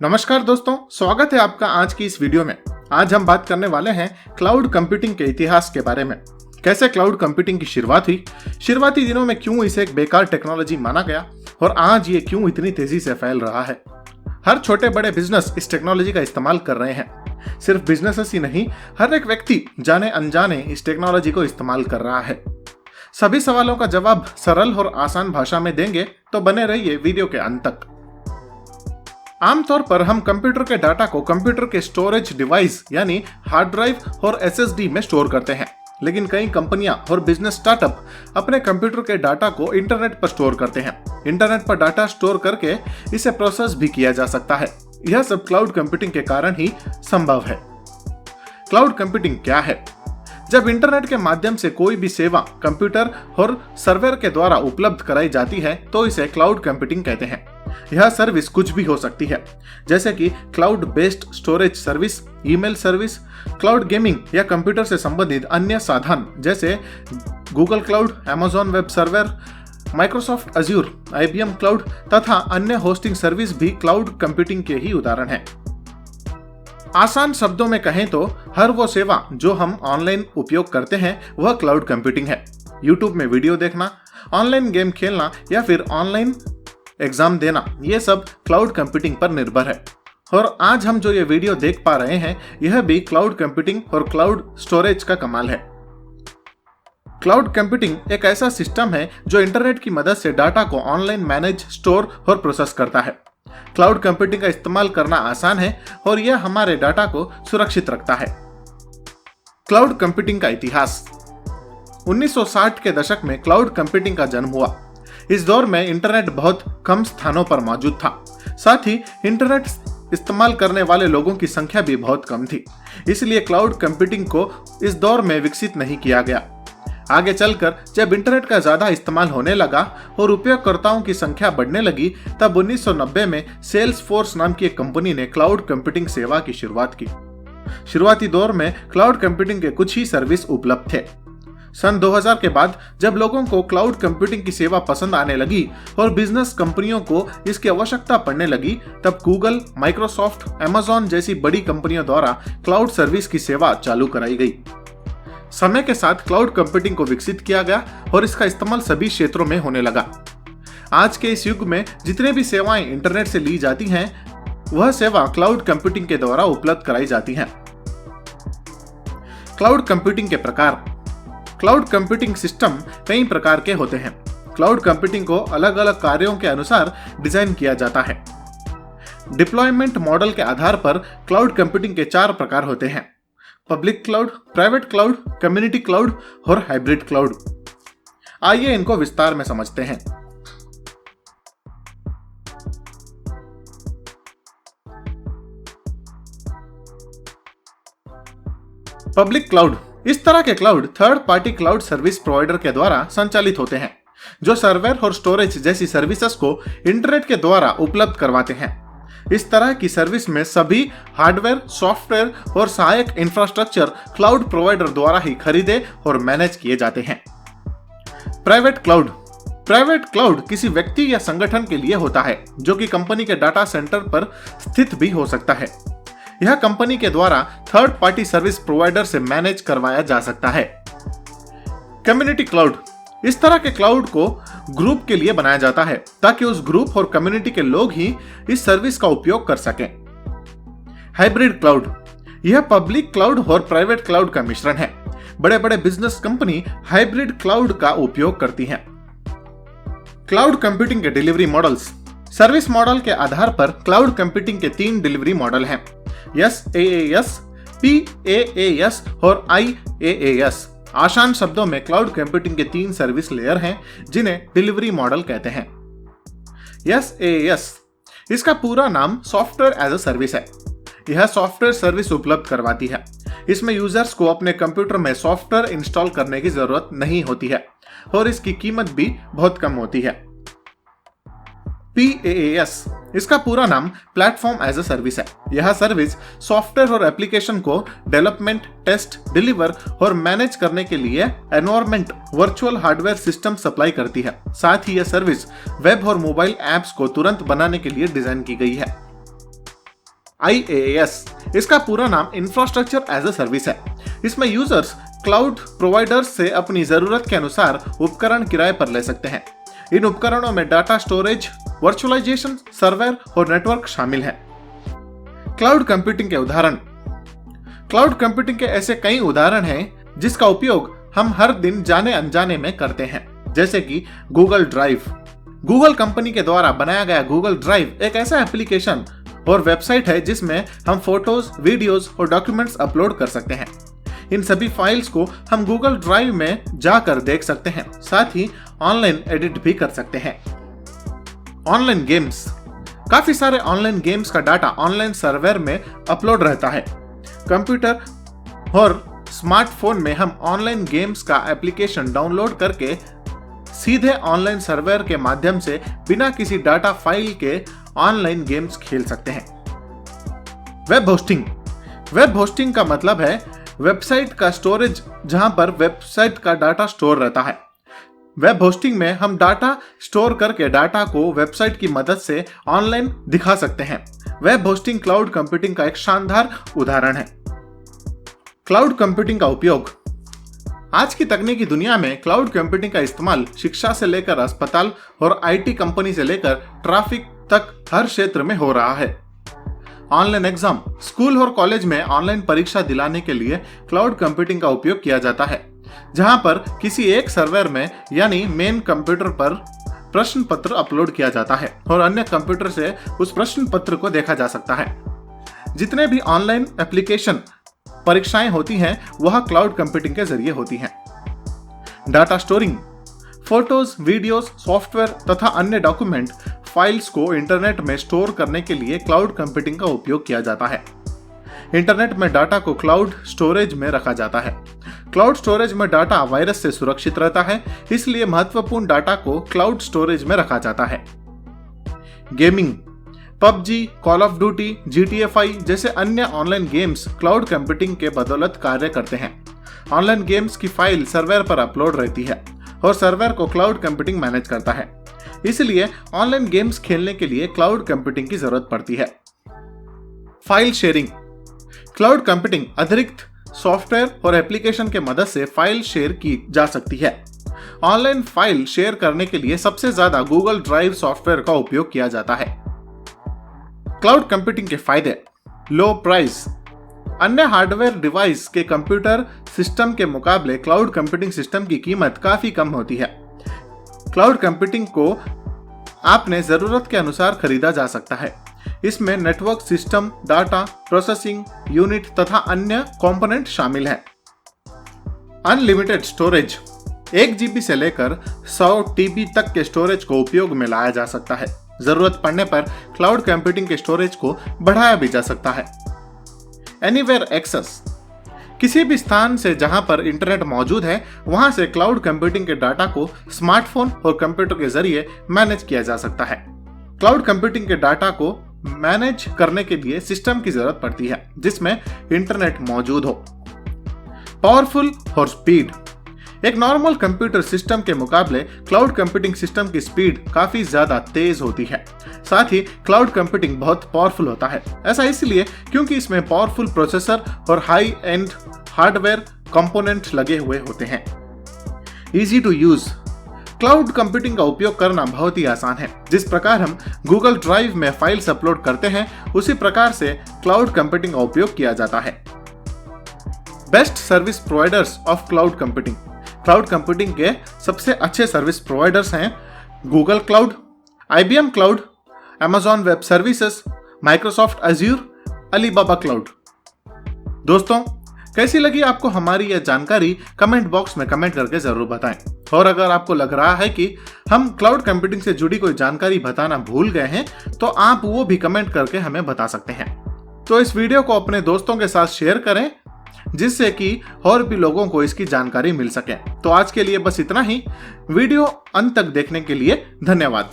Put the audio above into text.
नमस्कार दोस्तों, स्वागत है आपका आज की इस वीडियो में। आज हम बात करने वाले हैं क्लाउड कंप्यूटिंग के इतिहास के बारे में। कैसे क्लाउड कंप्यूटिंग की शुरुआत हुई, शुरुआती दिनों में क्यों इसे एक बेकार टेक्नोलॉजी माना गया और आज ये क्यों इतनी तेजी से फैल रहा है। हर छोटे बड़े बिजनेस इस टेक्नोलॉजी का इस्तेमाल कर रहे हैं। सिर्फ बिजनेसेस ही नहीं, हर एक व्यक्ति जाने अनजाने इस टेक्नोलॉजी को इस्तेमाल कर रहा है। सभी सवालों का जवाब सरल और आसान भाषा में देंगे, तो बने रहिए वीडियो के अंत तक। आमतौर पर हम कंप्यूटर के डाटा को कंप्यूटर के स्टोरेज डिवाइस यानी हार्ड ड्राइव और एसएसडी में स्टोर करते हैं, लेकिन कई कंपनियां और बिजनेस स्टार्टअप अपने कंप्यूटर के डाटा को इंटरनेट पर स्टोर करते हैं। इंटरनेट पर डाटा स्टोर करके इसे प्रोसेस भी किया जा सकता है। यह सब क्लाउड कंप्यूटिंग के कारण ही संभव है। क्लाउड कंप्यूटिंग क्या है? जब इंटरनेट के माध्यम से कोई भी सेवा कंप्यूटर और सर्वर के द्वारा उपलब्ध कराई जाती है तो इसे क्लाउड कंप्यूटिंग कहते हैं। यह सर्विस कुछ भी हो सकती है, जैसे कि cloud based storage service, email service, cloud gaming या कंप्यूटर से संबंधित अन्य साधन जैसे Google cloud, Amazon web server, Microsoft azure, IBM cloud तथा अन्य होस्टिंग सर्विस भी क्लाउड कंप्यूटिंग के ही उदाहरण हैं। आसान शब्दों में कहें तो हर वो सेवा जो हम ऑनलाइन उपयोग करते हैं वह क्लाउड कंप्यूटिंग है। यूट्यूब में वीडियो देखना, ऑनलाइन गेम खेलना या फिर ऑनलाइन एग्जाम देना, ये सब क्लाउड कंप्यूटिंग पर निर्भर है। और आज हम जो ये वीडियो देख पा रहे हैं यह भी क्लाउड कंप्यूटिंग और क्लाउड स्टोरेज का कमाल है। क्लाउड कंप्यूटिंग एक ऐसा सिस्टम है जो इंटरनेट की मदद से डाटा को ऑनलाइन मैनेज, स्टोर और प्रोसेस करता है। क्लाउड कंप्यूटिंग का इस्तेमाल करना आसान है और यह हमारे डाटा को सुरक्षित रखता है। क्लाउड कंप्यूटिंग का इतिहास 1960 के दशक में क्लाउड कंप्यूटिंग का जन्म हुआ। इस दौर में इंटरनेट बहुत कम स्थानों पर मौजूद था, साथ ही इंटरनेट इस्तेमाल करने वाले लोगों की संख्या भी बहुत कम थी। इसलिए क्लाउड कंप्यूटिंग को इस दौर में विकसित नहीं किया गया। आगे चलकर जब इंटरनेट का ज्यादा इस्तेमाल होने लगा और उपयोगकर्ताओं की संख्या बढ़ने लगी, तब 1990 में सेल्सफोर्स नाम की एक कंपनी ने क्लाउड कंप्यूटिंग सेवा की शुरुआत की। शुरुआती दौर में क्लाउड कंप्यूटिंग के कुछ ही सर्विस उपलब्ध थे। सन 2000 के बाद जब लोगों को क्लाउड कंप्यूटिंग की सेवा पसंद आने लगी और बिजनेस कंपनियों को इसकी आवश्यकता पड़ने लगी, तब गूगल, माइक्रोसॉफ्ट, अमेज़न जैसी बड़ी कंपनियों द्वारा क्लाउड सर्विस की सेवा चालू कराई गई। समय के साथ क्लाउड कंप्यूटिंग को विकसित किया गया और इसका इस्तेमाल सभी क्षेत्रों में होने लगा। आज के इस युग में जितने भी सेवाएं इंटरनेट से ली जाती हैं, वह सेवा क्लाउड कंप्यूटिंग के द्वारा उपलब्ध कराई जाती हैं। क्लाउड कंप्यूटिंग के प्रकार। क्लाउड कंप्यूटिंग सिस्टम कई प्रकार के होते हैं। क्लाउड कंप्यूटिंग को अलग अलग कार्यों के अनुसार डिजाइन किया जाता है। डिप्लॉयमेंट मॉडल के आधार पर क्लाउड कंप्यूटिंग के 4 प्रकार होते हैं: public cloud, private cloud, community cloud और हाइब्रिड क्लाउड। आइए इनको विस्तार में समझते हैं। Public cloud. इस तरह के cloud third partly cloud service provider के द्वारा संचालित होते हैं, जो सर्वर और स्टोरेज जैसी सर्विसेज को इंटरनेट के द्वारा उपलब्ध करवाते हैं। इस तरह की सर्विस में सभी हार्डवेयर, सॉफ्टवेयर और सहायक इंफ्रास्ट्रक्चर क्लाउड प्रोवाइडर द्वारा ही खरीदे और मैनेज किए जाते हैं। Private cloud. प्राइवेट क्लाउड किसी व्यक्ति या संगठन के लिए होता है, जो कि कंपनी के डाटा सेंटर पर स्थित भी हो सकता है। यह कंपनी के द्वारा थर्ड पार्टी सर्विस प्रोवाइडर से मैनेज करवाया जा सकता है। Community cloud. इस तरह के क्लाउड को ग्रुप के लिए बनाया जाता है ताकि उस ग्रुप और कम्युनिटी के लोग ही इस सर्विस का उपयोग कर सकें। Hybrid cloud. यह पब्लिक क्लाउड और प्राइवेट क्लाउड का मिश्रण है। बड़े बड़े बिजनेस कंपनी हाइब्रिड क्लाउड का उपयोग करती हैं। क्लाउड कंप्यूटिंग के डिलीवरी मॉडल्स। सर्विस मॉडल के आधार पर क्लाउड कंप्यूटिंग के 3 डिलीवरी मॉडल हैं: SaaS, PaaS और IaaS। आसान शब्दों में क्लाउड कंप्यूटिंग के 3 सर्विस लेयर हैं जिन्हें डिलीवरी मॉडल कहते हैं। SaaS, इसका पूरा नाम सॉफ्टवेयर एज अ सर्विस है। यह सॉफ्टवेयर सर्विस उपलब्ध करवाती है। इसमें यूजर्स को अपने कंप्यूटर में सॉफ्टवेयर इंस्टॉल करने की जरूरत नहीं होती है और इसकी कीमत भी बहुत कम होती है। PaaS, इसका पूरा नाम प्लेटफॉर्म एज अ सर्विस है। यह सर्विस सॉफ्टवेयर और एप्लीकेशन को डेवलपमेंट, टेस्ट, डिलीवर और मैनेज करने के लिए environment, virtual hardware system supply करती है। साथ ही यह सर्विस वेब और मोबाइल ऐप्स को तुरंत बनाने के लिए डिजाइन की गई है। IaaS। इसका पूरा नाम इंफ्रास्ट्रक्चर एज अ सर्विस है। इसमें यूजर्स क्लाउड प्रोवाइडर्स से अपनी जरूरत के अनुसार उपकरण किराए पर ले सकते हैं। इन उपकरणों में डाटा स्टोरेज, वर्चुअलाइजेशन, सर्वर और नेटवर्क शामिल है। क्लाउड कंप्यूटिंग के उदाहरण। क्लाउड कंप्यूटिंग के ऐसे कई उदाहरण हैं जिसका उपयोग हम हर दिन जाने अनजाने में करते हैं, जैसे कि गूगल ड्राइव। गूगल कंपनी के द्वारा बनाया गया गूगल ड्राइव एक ऐसा एप्लीकेशन और वेबसाइट है जिसमें हम फोटोज, वीडियोज और डॉक्यूमेंट्स अपलोड कर सकते हैं। इन सभी फाइल्स को हम गूगल ड्राइव में जाकर देख सकते हैं, साथ ही ऑनलाइन एडिट भी कर सकते हैं। Online games. काफी सारे ऑनलाइन गेम्स का डाटा ऑनलाइन सर्वर में अपलोड रहता है। कंप्यूटर और स्मार्टफोन में हम ऑनलाइन गेम्स का एप्लीकेशन डाउनलोड करके सीधे ऑनलाइन सर्वर के माध्यम से बिना किसी डाटा फाइल के ऑनलाइन गेम्स खेल सकते हैं। Web hosting. वेब होस्टिंग का मतलब है वेबसाइट का स्टोरेज, जहां पर वेबसाइट का डाटा स्टोर रहता है। वेब होस्टिंग में हम डाटा स्टोर करके डाटा को वेबसाइट की मदद से ऑनलाइन दिखा सकते हैं। वेब होस्टिंग क्लाउड कंप्यूटिंग का एक शानदार उदाहरण है। क्लाउड कंप्यूटिंग का उपयोग। आज की तकनीकी दुनिया में क्लाउड कंप्यूटिंग का इस्तेमाल शिक्षा से लेकर अस्पताल और IT कंपनी से लेकर ट्रैफिक तक हर क्षेत्र में हो रहा है। Online exam. स्कूल और कॉलेज में ऑनलाइन परीक्षा दिलाने के लिए क्लाउड कंप्यूटिंग का उपयोग किया जाता है, जहां पर किसी एक सर्वर में यानी मेन कंप्यूटर पर प्रश्न पत्र अपलोड किया जाता है और अन्य कंप्यूटर से उस प्रश्न पत्र को देखा जा सकता है। जितने भी ऑनलाइन एप्लीकेशन परीक्षाएं होती हैं वह क्लाउड कंप्यूटिंग के जरिए होती हैं। Data storing. Photos, videos, software तथा अन्य डॉक्यूमेंट फाइल्स को इंटरनेट में स्टोर करने के लिए क्लाउड कंप्यूटिंग का उपयोग किया जाता है। इंटरनेट में डाटा को क्लाउड स्टोरेज में रखा जाता है। क्लाउड स्टोरेज में डाटा वायरस से सुरक्षित रहता है, इसलिए महत्वपूर्ण डाटा को क्लाउड स्टोरेज में रखा जाता है। Gaming. PUBG, call of duty, GTA 5 जैसे अन्य ऑनलाइन गेम्स क्लाउड कंप्यूटिंग के बदौलत कार्य करते हैं। ऑनलाइन गेम्स की फाइल सर्वर पर अपलोड रहती है और सर्वर को क्लाउड कंप्यूटिंग मैनेज करता है, इसलिए ऑनलाइन गेम्स खेलने के लिए क्लाउड कंप्यूटिंग की जरूरत पड़ती है। File sharing. क्लाउड कंप्यूटिंग अतिरिक्त सॉफ्टवेयर और एप्लीकेशन के मदद से फाइल शेयर की जा सकती है। ऑनलाइन फाइल शेयर करने के लिए सबसे ज्यादा गूगल ड्राइव सॉफ्टवेयर का उपयोग किया जाता है। क्लाउड कंप्यूटिंग के फायदे। लो प्राइस। अन्य हार्डवेयर डिवाइस के कंप्यूटर सिस्टम के मुकाबले क्लाउड कंप्यूटिंग सिस्टम की कीमत काफी कम होती है। क्लाउड कंप्यूटिंग को आपने जरूरत के अनुसार खरीदा जा सकता है। इसमें network system, data processing unit तथा अन्य कंपोनेंट शामिल हैं। Unlimited storage. 1 GB से लेकर 100 TB तक के स्टोरेज को उपयोग में लाया जा सकता है। जरूरत पड़ने पर क्लाउड कंप्यूटिंग के स्टोरेज को बढ़ाया भी जा सकता है। Anywhere access. किसी भी स्थान से जहां पर इंटरनेट मौजूद है वहां से क्लाउड कंप्यूटिंग के डाटा को स्मार्टफोन और कंप्यूटर के जरिए मैनेज किया जा सकता है। क्लाउड कंप्यूटिंग के डाटा को मैनेज करने के लिए सिस्टम की जरूरत पड़ती है जिसमें इंटरनेट मौजूद हो। पावरफुल और स्पीड। एक नॉर्मल कंप्यूटर सिस्टम के मुकाबले क्लाउड कंप्यूटिंग सिस्टम की स्पीड काफी ज्यादा तेज होती है। साथ ही क्लाउड कंप्यूटिंग बहुत पावरफुल होता है। ऐसा इसलिए क्योंकि इसमें पावरफुल प्रोसेसर और हाई एंड हार्डवेयर कंपोनेंट लगे हुए होते हैं। Easy to use. Cloud computing का उपयोग करना बहुत ही आसान है। जिस प्रकार हम गूगल ड्राइव में फाइल्स अपलोड करते हैं उसी प्रकार से क्लाउड कंप्यूटिंग का उपयोग किया जाता है। Best service providers of cloud computing. Cloud computing के सबसे अच्छे सर्विस प्रोवाइडर्स हैं Google cloud, IBM cloud, Amazon web services, Microsoft azure, Alibaba cloud. दोस्तों, कैसी लगी आपको हमारी यह जानकारी कमेंट बॉक्स में कमेंट करके जरूर बताएं। और अगर आपको लग रहा है कि हम क्लाउड कंप्यूटिंग से जुड़ी कोई जानकारी बताना भूल गए हैं तो आप वो भी कमेंट करके हमें बता सकते हैं। तो इस वीडियो को अपने दोस्तों के साथ शेयर करें जिससे कि और भी लोगों को इसकी जानकारी मिल सके। तो आज के लिए बस इतना ही। वीडियो अंत तक देखने के लिए धन्यवाद।